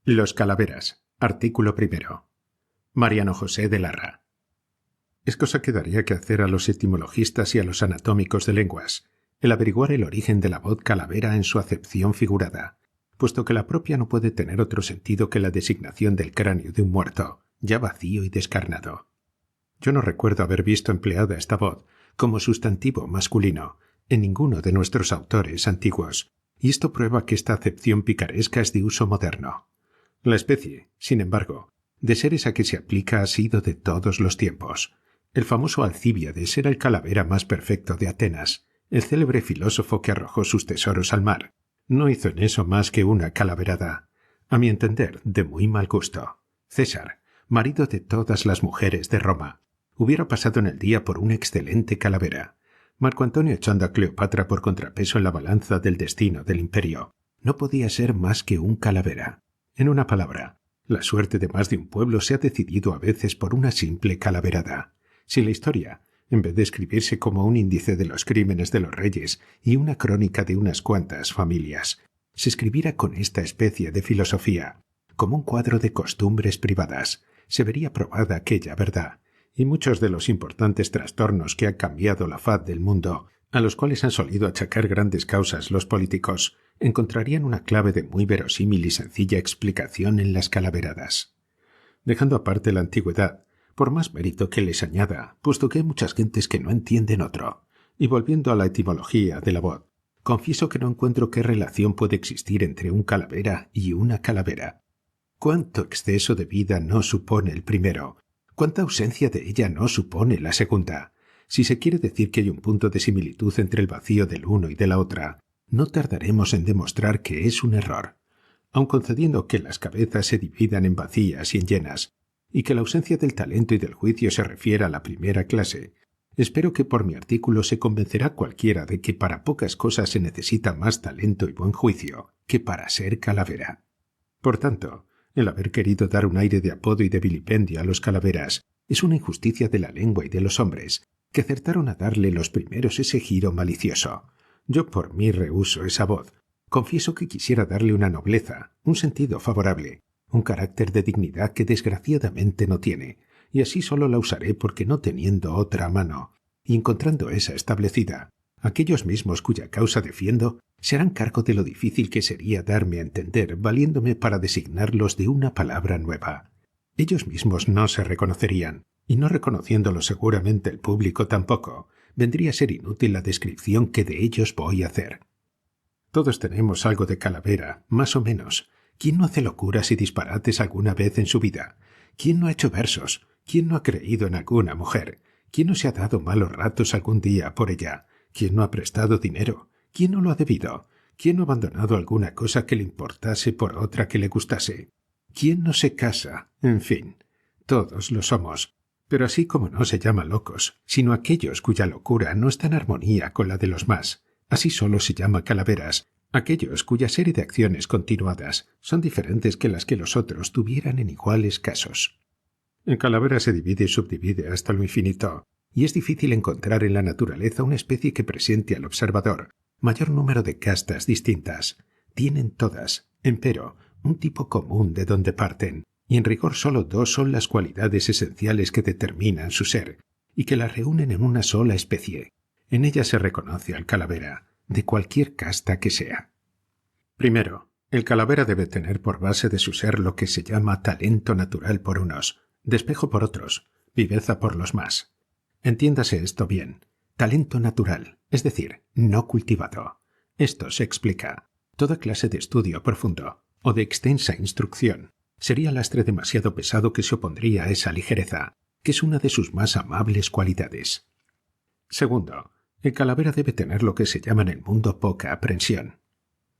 Los calaveras. Artículo primero. Mariano José de Larra. Es cosa que daría que hacer a los etimologistas y a los anatómicos de lenguas, el averiguar el origen de la voz calavera en su acepción figurada, puesto que la propia no puede tener otro sentido que la designación del cráneo de un muerto, ya vacío y descarnado. Yo no recuerdo haber visto empleada esta voz como sustantivo masculino en ninguno de nuestros autores antiguos, y esto prueba que esta acepción picaresca es de uso moderno. La especie, sin embargo, de seres a que se aplica ha sido de todos los tiempos. El famoso Alcíbiades era el calavera más perfecto de Atenas, el célebre filósofo que arrojó sus tesoros al mar. No hizo en eso más que una calaverada, a mi entender, de muy mal gusto. César, marido de todas las mujeres de Roma, hubiera pasado en el día por una excelente calavera. Marco Antonio echando a Cleopatra por contrapeso en la balanza del destino del imperio, no podía ser más que un calavera. En una palabra, la suerte de más de un pueblo se ha decidido a veces por una simple calaverada. Si la historia, en vez de escribirse como un índice de los crímenes de los reyes y una crónica de unas cuantas familias, se escribiera con esta especie de filosofía, como un cuadro de costumbres privadas, se vería probada aquella verdad, y muchos de los importantes trastornos que han cambiado la faz del mundo, a los cuales han solido achacar grandes causas los políticos, encontrarían una clave de muy verosímil y sencilla explicación en las calaveradas. Dejando aparte la antigüedad, por más mérito que les añada, puesto que hay muchas gentes que no entienden otro, y volviendo a la etimología de la voz, confieso que no encuentro qué relación puede existir entre un calavera y una calavera. ¿Cuánto exceso de vida no supone el primero? ¿Cuánta ausencia de ella no supone la segunda? Si se quiere decir que hay un punto de similitud entre el vacío del uno y de la otra, no tardaremos en demostrar que es un error. Aun concediendo que las cabezas se dividan en vacías y en llenas, y que la ausencia del talento y del juicio se refiera a la primera clase, espero que por mi artículo se convencerá cualquiera de que para pocas cosas se necesita más talento y buen juicio que para ser calavera. Por tanto, el haber querido dar un aire de apodo y de vilipendio a los calaveras es una injusticia de la lengua y de los hombres, que acertaron a darle los primeros ese giro malicioso. Yo por mí rehúso esa voz. Confieso que quisiera darle una nobleza, un sentido favorable, un carácter de dignidad que desgraciadamente no tiene, y así solo la usaré porque no teniendo otra a mano, y encontrando esa establecida, aquellos mismos cuya causa defiendo se harán cargo de lo difícil que sería darme a entender valiéndome para designarlos de una palabra nueva. Ellos mismos no se reconocerían, y no reconociéndolo seguramente el público tampoco, vendría a ser inútil la descripción que de ellos voy a hacer. Todos tenemos algo de calavera, más o menos. ¿Quién no hace locuras y disparates alguna vez en su vida? ¿Quién no ha hecho versos? ¿Quién no ha creído en alguna mujer? ¿Quién no se ha dado malos ratos algún día por ella? ¿Quién no ha prestado dinero? ¿Quién no lo ha debido? ¿Quién no ha abandonado alguna cosa que le importase por otra que le gustase? ¿Quién no se casa? En fin, todos lo somos. Pero así como no se llaman locos, sino aquellos cuya locura no está en armonía con la de los más, así solo se llama calaveras, aquellos cuya serie de acciones continuadas son diferentes que las que los otros tuvieran en iguales casos. En calavera se divide y subdivide hasta lo infinito, y es difícil encontrar en la naturaleza una especie que presente al observador mayor número de castas distintas. Tienen todas, empero, un tipo común de donde parten, y en rigor solo dos son las cualidades esenciales que determinan su ser, y que las reúnen en una sola especie. En ella se reconoce al calavera, de cualquier casta que sea. Primero, el calavera debe tener por base de su ser lo que se llama talento natural por unos, despejo por otros, viveza por los más. Entiéndase esto bien. Talento natural, es decir, no cultivado. Esto se explica. Toda clase de estudio profundo, o de extensa instrucción, sería lastre demasiado pesado que se opondría a esa ligereza, que es una de sus más amables cualidades. Segundo, el calavera debe tener lo que se llama en el mundo poca aprensión.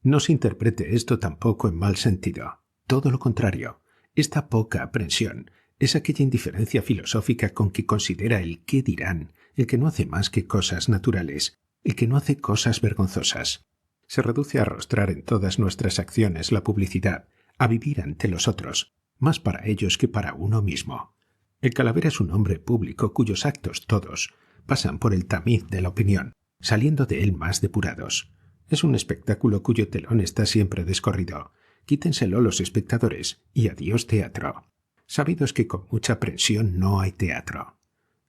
No se interprete esto tampoco en mal sentido. Todo lo contrario, esta poca aprensión es aquella indiferencia filosófica con que considera el qué dirán, el que no hace más que cosas naturales, el que no hace cosas vergonzosas. Se reduce a arrostrar en todas nuestras acciones la publicidad, a vivir ante los otros, más para ellos que para uno mismo. El calavera es un hombre público cuyos actos todos pasan por el tamiz de la opinión, saliendo de él más depurados. Es un espectáculo cuyo telón está siempre descorrido, Quítenselo los espectadores y adiós teatro. Sabidos que con mucha aprensión no hay teatro.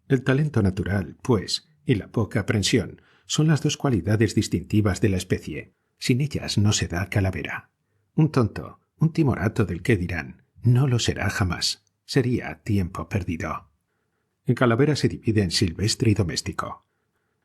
El talento natural, pues, y la poca aprensión son las dos cualidades distintivas de la especie. Sin ellas no se da calavera. Un tonto, un timorato del qué dirán, no lo será jamás. Sería tiempo perdido. En calavera se divide en silvestre y doméstico.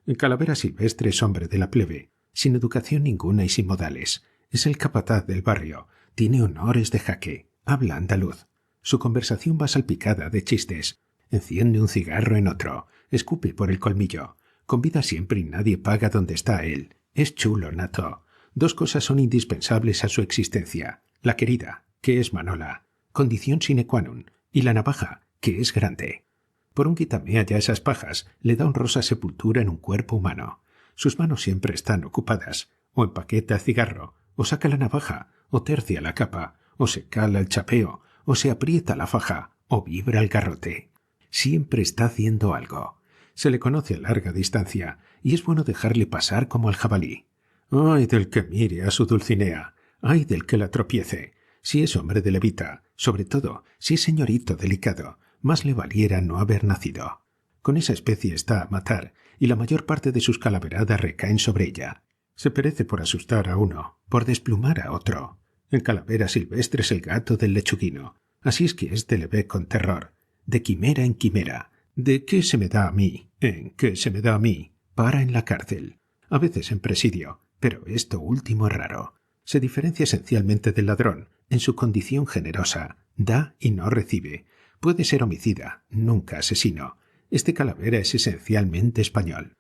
En calavera silvestre es hombre de la plebe, sin educación ninguna y sin modales. Es el capataz del barrio, tiene honores de jaque, habla andaluz. Su conversación va salpicada de chistes. Enciende un cigarro en otro, escupe por el colmillo. Convida siempre y nadie paga donde está él. Es chulo nato. Dos cosas son indispensables a su existencia. La querida, que es Manola, condición sine qua non, y la navaja, que es grande. Por un quítame allá esas pajas, le da honrosa sepultura en un cuerpo humano. Sus manos siempre están ocupadas. O empaqueta el cigarro, o saca la navaja, o tercia la capa, o se cala el chapeo, o se aprieta la faja, o vibra el garrote. Siempre está haciendo algo. Se le conoce a larga distancia, y es bueno dejarle pasar como al jabalí. ¡Ay del que mire a su Dulcinea! ¡Ay del que la tropiece! Si es hombre de levita, sobre todo si es señorito delicado, más le valiera no haber nacido. Con esa especie está a matar, y la mayor parte de sus calaveradas recaen sobre ella. Se perece por asustar a uno, por desplumar a otro. En calavera silvestre es el gato del lechuguino, así es que éste le ve con terror. De quimera en quimera, de qué se me da a mí, en qué se me da a mí, para en la cárcel. A veces en presidio, pero esto último es raro. Se diferencia esencialmente del ladrón, en su condición generosa, da y no recibe. Puede ser homicida, nunca asesino. Este calavera es esencialmente español.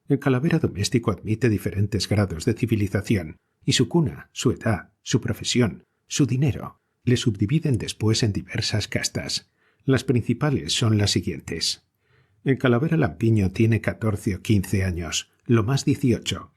El calavera doméstico admite diferentes grados de civilización, y su cuna, su edad, su profesión, su dinero, le subdividen después en diversas castas. Las principales son las siguientes. El calavera lampiño tiene 14 o 15 años, lo más 18.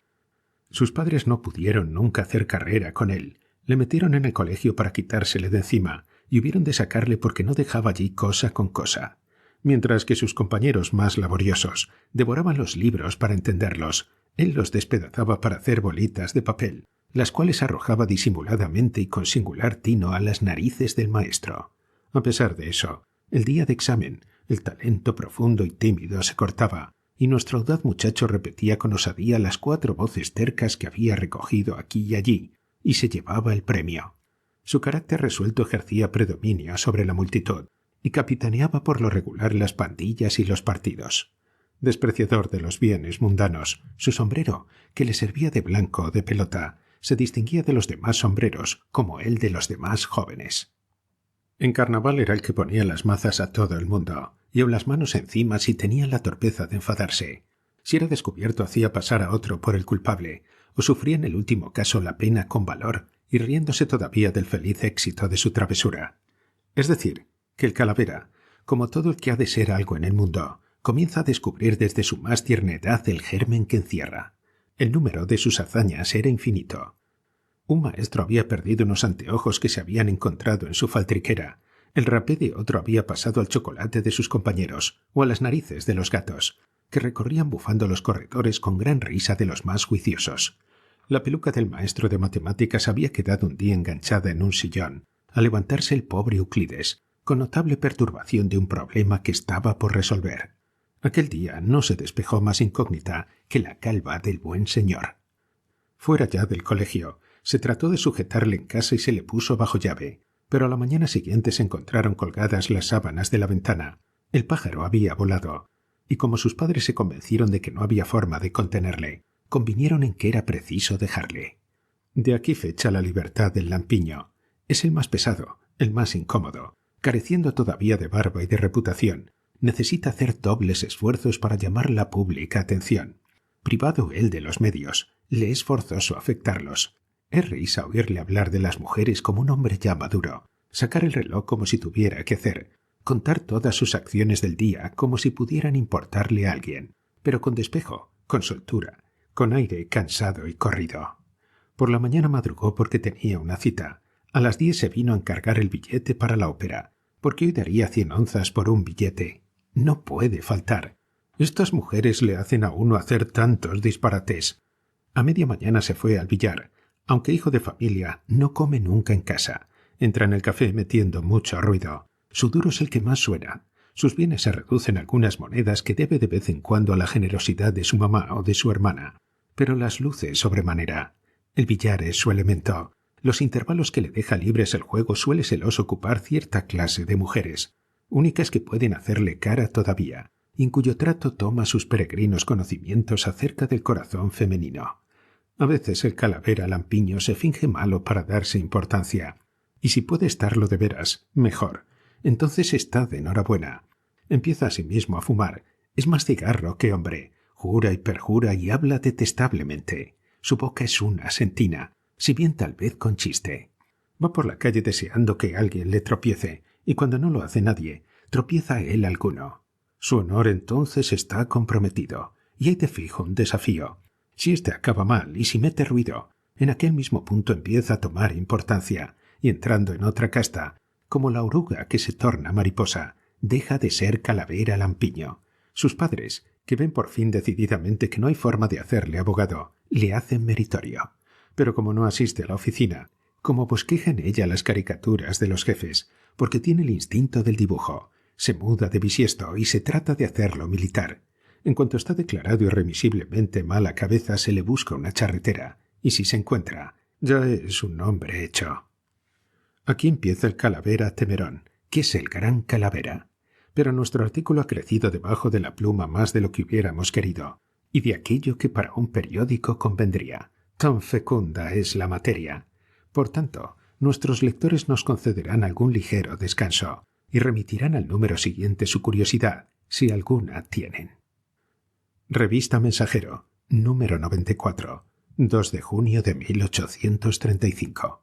Sus padres no pudieron nunca hacer carrera con él. Le metieron en el colegio para quitársele de encima, y hubieron de sacarle porque no dejaba allí cosa con cosa. Mientras que sus compañeros más laboriosos devoraban los libros para entenderlos, él los despedazaba para hacer bolitas de papel, las cuales arrojaba disimuladamente y con singular tino a las narices del maestro. A pesar de eso, el día de examen, el talento profundo y tímido se cortaba, y nuestro audaz muchacho repetía con osadía las 4 voces tercas que había recogido aquí y allí, y se llevaba el premio. Su carácter resuelto ejercía predominio sobre la multitud, y capitaneaba por lo regular las pandillas y los partidos. Despreciador de los bienes mundanos, su sombrero, que le servía de blanco o de pelota, se distinguía de los demás sombreros, como el de los demás jóvenes. En carnaval era el que ponía las mazas a todo el mundo, y aun las manos encima si tenía la torpeza de enfadarse. Si era descubierto hacía pasar a otro por el culpable, o sufría en el último caso la pena con valor y riéndose todavía del feliz éxito de su travesura. Es decir, que el calavera, como todo el que ha de ser algo en el mundo, comienza a descubrir desde su más tierna edad el germen que encierra. El número de sus hazañas era infinito. Un maestro había perdido unos anteojos que se habían encontrado en su faltriquera. El rapé de otro había pasado al chocolate de sus compañeros o a las narices de los gatos, que recorrían bufando los corredores con gran risa de los más juiciosos. La peluca del maestro de matemáticas había quedado un día enganchada en un sillón, al levantarse el pobre Euclides, con notable perturbación de un problema que estaba por resolver. Aquel día no se despejó más incógnita que la calva del buen señor. Fuera ya del colegio, se trató de sujetarle en casa y se le puso bajo llave, pero a la mañana siguiente se encontraron colgadas las sábanas de la ventana. El pájaro había volado, y como sus padres se convencieron de que no había forma de contenerle, convinieron en que era preciso dejarle. De aquí fecha la libertad del lampiño. Es el más pesado, el más incómodo. Careciendo todavía de barba y de reputación, necesita hacer dobles esfuerzos para llamar la pública atención. Privado él de los medios, le es forzoso afectarlos. Es risa oírle hablar de las mujeres como un hombre ya maduro, sacar el reloj como si tuviera que hacer, contar todas sus acciones del día como si pudieran importarle a alguien, pero con despejo, con soltura, con aire cansado y corrido. Por la mañana madrugó porque tenía una cita. A las 10 se vino a encargar el billete para la ópera, porque hoy daría 100 onzas por un billete. No puede faltar. Estas mujeres le hacen a uno hacer tantos disparates. A media mañana se fue al billar. Aunque hijo de familia, no come nunca en casa. Entra en el café metiendo mucho ruido. Su duro es el que más suena. Sus bienes se reducen a algunas monedas que debe de vez en cuando a la generosidad de su mamá o de su hermana. Pero las luce sobremanera. El billar es su elemento. Los intervalos que le deja libres el juego suele celoso ocupar cierta clase de mujeres, únicas que pueden hacerle cara todavía, y en cuyo trato toma sus peregrinos conocimientos acerca del corazón femenino. A veces el calavera lampiño se finge malo para darse importancia, y si puede estarlo de veras, mejor. Entonces está de enhorabuena. Empieza asimismo a fumar. Es más cigarro que hombre. Jura y perjura y habla detestablemente. Su boca es una sentina, si bien tal vez con chiste. Va por la calle deseando que alguien le tropiece, y cuando no lo hace nadie, tropieza él alguno. Su honor entonces está comprometido, y hay de fijo un desafío. Si éste acaba mal y si mete ruido, en aquel mismo punto empieza a tomar importancia, y entrando en otra casta, como la oruga que se torna mariposa, deja de ser calavera lampiño. Sus padres, que ven por fin decididamente que no hay forma de hacerle abogado, le hacen meritorio. Pero como no asiste a la oficina, como bosqueja en ella las caricaturas de los jefes, porque tiene el instinto del dibujo, se muda de bisiesto y se trata de hacerlo militar. En cuanto está declarado irremisiblemente mala cabeza, se le busca una charretera, y si se encuentra, ya es un hombre hecho. Aquí empieza el calavera temerón, que es el gran calavera. Pero nuestro artículo ha crecido debajo de la pluma más de lo que hubiéramos querido, y de aquello que para un periódico convendría. Tan fecunda es la materia. Por tanto, nuestros lectores nos concederán algún ligero descanso, y remitirán al número siguiente su curiosidad, si alguna tienen. Revista Mensajero, número 94, 2 de junio de 1835.